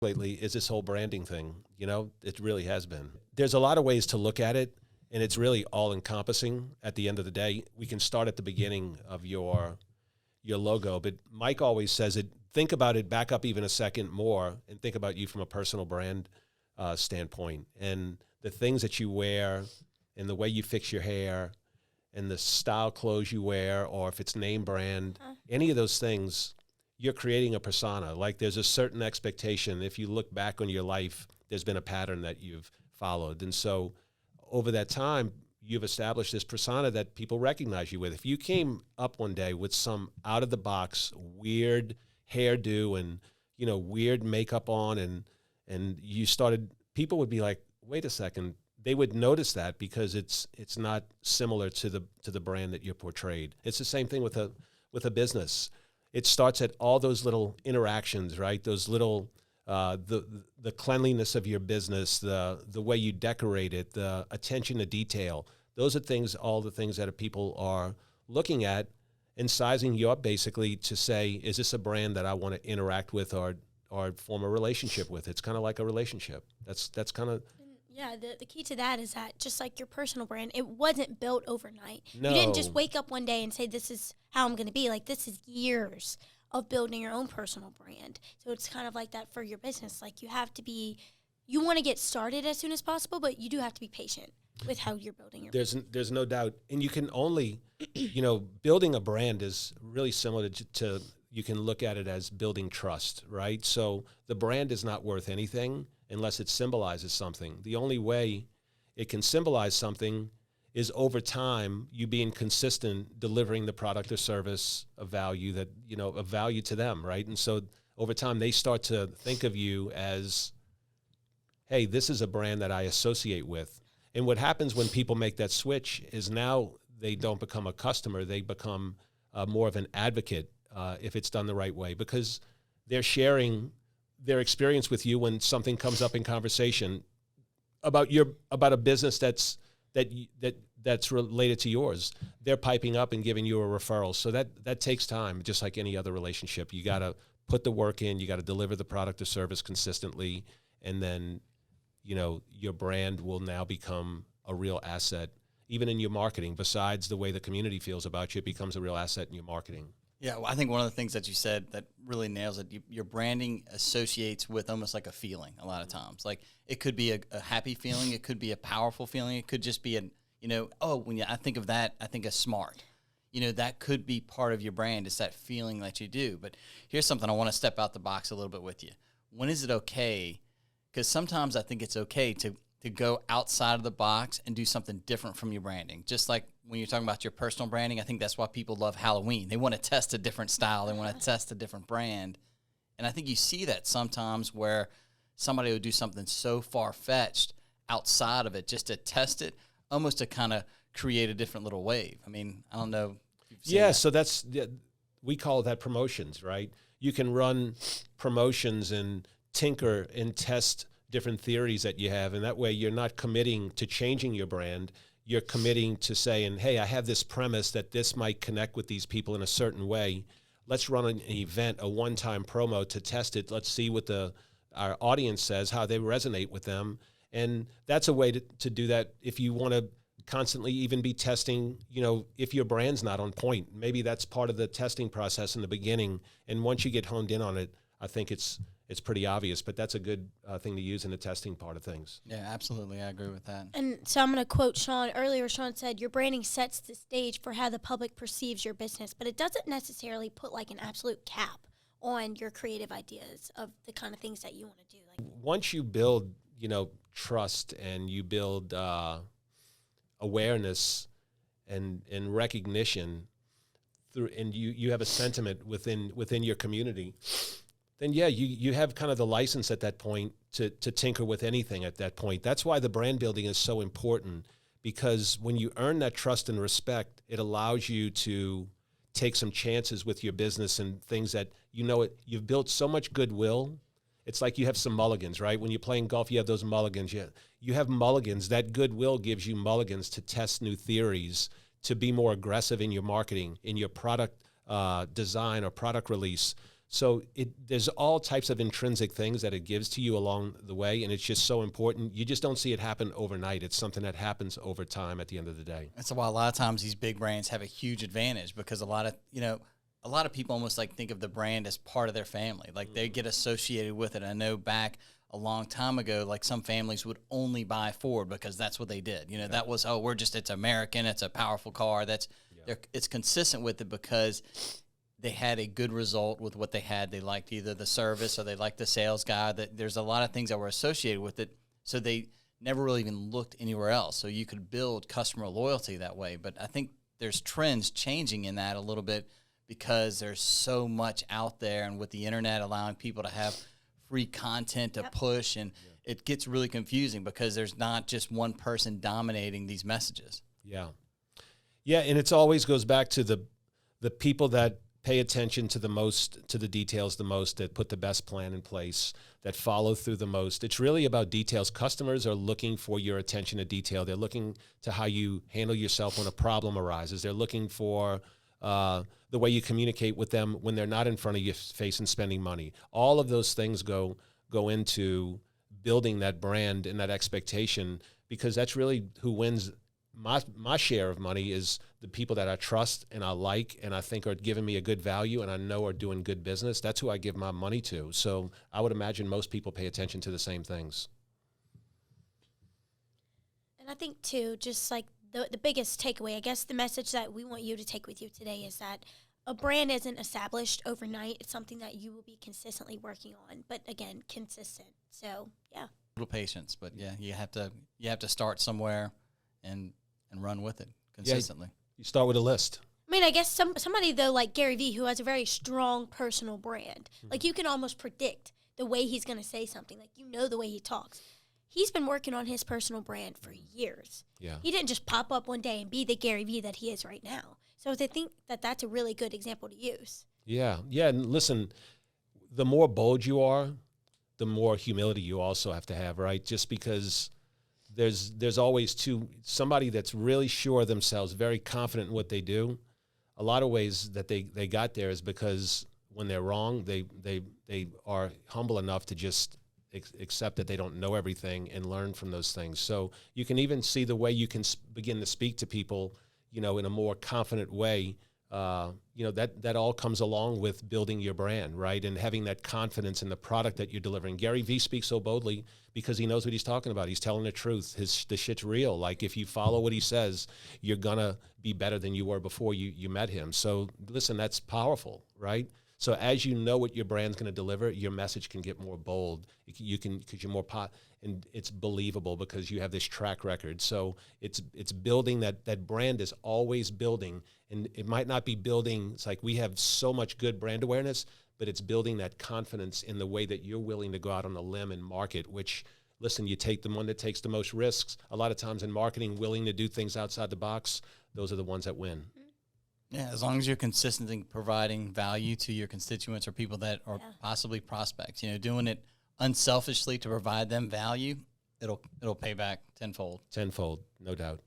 lately is this whole branding thing. It really has been. There's a lot of ways to look at it, and it's really all encompassing at the end of the day. We can start at the beginning of your logo, but Mike always says it, think about it, back up even a second more, and think about you from a personal brand standpoint. And the things that you wear and the way you fix your hair and the style clothes you wear, or if it's name brand, any of those things, you're creating a persona. Like there's a certain expectation. If you look back on your life, there's been a pattern that you've followed. And so over that time, you've established this persona that people recognize you with. If you came up one day with some out of the box, weird hairdo and, weird makeup on and you started, people would be like, wait a second. They would notice that because it's not similar to the brand that you're portrayed. It's the same thing with a business. It starts at all those little interactions, right? Those little the cleanliness of your business, the way you decorate it, the attention to detail. Those are all the things that people are looking at and sizing you up basically to say, is this a brand that I want to interact with or form a relationship with? It's kind of like a relationship. That's kind of. Yeah, the key to that is that just like your personal brand, it wasn't built overnight. No. You didn't just wake up one day and say, this is how I'm going to be. Like, this is years of building your own personal brand. So it's kind of like that for your business. Like, you want to get started as soon as possible, but you do have to be patient with how you're building your brand. There's no doubt. And you can only, building a brand is really similar to you can look at it as building trust, right? So the brand is not worth anything unless it symbolizes something. The only way it can symbolize something is over time, you being consistent, delivering the product or service of value of value to them, right? And so over time, they start to think of you as, hey, this is a brand that I associate with. And what happens when people make that switch is now they don't become a customer, they become more of an advocate if it's done the right way, because they're sharing their experience with you when something comes up in conversation about a business that's related to yours. They're piping up and giving you a referral. So that takes time, just like any other relationship. You got to put the work in, you got to deliver the product or service consistently, and then your brand will now become a real asset, even in your marketing. Besides the way the community feels about you, it becomes a real asset in your marketing. Yeah, well, I think one of the things that you said that really nails it, your branding associates with almost like a feeling a lot of times. Like it could be a happy feeling, it could be a powerful feeling, it could just be when I think of that, I think of smart. That could be part of your brand. It's that feeling that you do. But here's something I want to step out the box a little bit with you. When is it okay? Because sometimes I think it's okay to go outside of the box and do something different from your branding. Just like when you're talking about your personal branding, I think that's why people love Halloween. They want to test a different style. They want to test a different brand. And I think you see that sometimes where somebody will do something so far-fetched outside of it just to test it, almost to kind of create a different little wave. I mean, I don't know if you've seen that. So we call that promotions, right? You can run promotions and tinker and test different theories that you have, and that way you're not committing to changing your brand. You're committing to saying, hey, I have this premise that this might connect with these people in a certain way. Let's run an event, a one-time promo to test it. Let's see what our audience says, how they resonate with them. And that's a way to do that if you want to constantly even be testing, if your brand's not on point. Maybe that's part of the testing process in the beginning. And once you get honed in on it, I think it's pretty obvious, but that's a good thing to use in the testing part of things. Yeah, absolutely. I agree with that. And so I'm going to quote Sean. Earlier, Sean said, your branding sets the stage for how the public perceives your business, but it doesn't necessarily put like an absolute cap on your creative ideas of the kind of things that you want to do. Once you build, trust and you build awareness and recognition through, and you have a sentiment within your community, then you have kind of the license at that point to tinker with anything at that point. That's why the brand building is so important, because when you earn that trust and respect, it allows you to take some chances with your business and things that you've built so much goodwill. It's like you have some mulligans, right? When you're playing golf, you have those mulligans. You have mulligans. That goodwill gives you mulligans to test new theories, to be more aggressive in your marketing, in your product design or product release. So there's all types of intrinsic things that it gives to you along the way, and it's just so important. You just don't see it happen overnight. It's something that happens over time at the end of the day. That's why a lot of times these big brands have a huge advantage, because a lot of people almost like think of the brand as part of their family. Like they get associated with it. I know back a long time ago, like some families would only buy Ford because that's what they did. That was, it's American, it's a powerful car. It's consistent with it because they had a good result with what they had. They liked either the service or they liked the sales guy. That there's a lot of things that were associated with it, so they never really even looked anywhere else. So you could build customer loyalty that way. But I think there's trends changing in that a little bit, because there's so much out there, and with the internet allowing people to have free content to push, and it gets really confusing because there's not just one person dominating these messages. Yeah, and it always goes back to the people that pay attention to the details the most, that put the best plan in place, that follow through the most. It's really about details. Customers are looking for your attention to detail. They're looking to how you handle yourself when a problem arises. They're looking for the way you communicate with them when they're not in front of your face and spending money. All of those things go into building that brand and that expectation, because that's really who wins. My share of money is the people that I trust and I like and I think are giving me a good value and I know are doing good business. That's who I give my money to. So I would imagine most people pay attention to the same things. And I think, too, just like the biggest takeaway, I guess the message that we want you to take with you today is that a brand isn't established overnight. It's something that you will be consistently working on, but again, consistent. So, yeah. A little patience, but yeah, you have to start somewhere and run with it consistently. Yeah, you start with a list. I mean, I guess somebody, though, like Gary Vee, who has a very strong personal brand, like you can almost predict the way he's going to say something. Like, the way he talks. He's been working on his personal brand for years. Yeah. He didn't just pop up one day and be the Gary Vee that he is right now. So I think that that's a really good example to use. Yeah. And listen, the more bold you are, the more humility you also have to have, right? Just because there's always somebody that's really sure of themselves, very confident in what they do. A lot of ways that they got there is because when they're wrong, they are humble enough to just accept that they don't know everything and learn from those things. So you can even see the way you can begin to speak to people, in a more confident way. That all comes along with building your brand, right? And having that confidence in the product that you're delivering. Gary Vee speaks so boldly because he knows what he's talking about. He's telling the truth. The shit's real. Like, if you follow what he says, you're gonna be better than you were before you met him. So listen, that's powerful, right? So as you know what your brand's going to deliver, your message can get more bold. Because you're more and it's believable because you have this track record. So it's building that brand is always building, and it might not be building. It's like we have so much good brand awareness, but it's building that confidence in the way that you're willing to go out on a limb and market. Which, listen, you take the one that takes the most risks. A lot of times in marketing, willing to do things outside the box, those are the ones that win. Yeah, as long as you're consistently providing value to your constituents or people that are possibly prospects, doing it unselfishly to provide them value, it'll pay back tenfold. Tenfold, no doubt.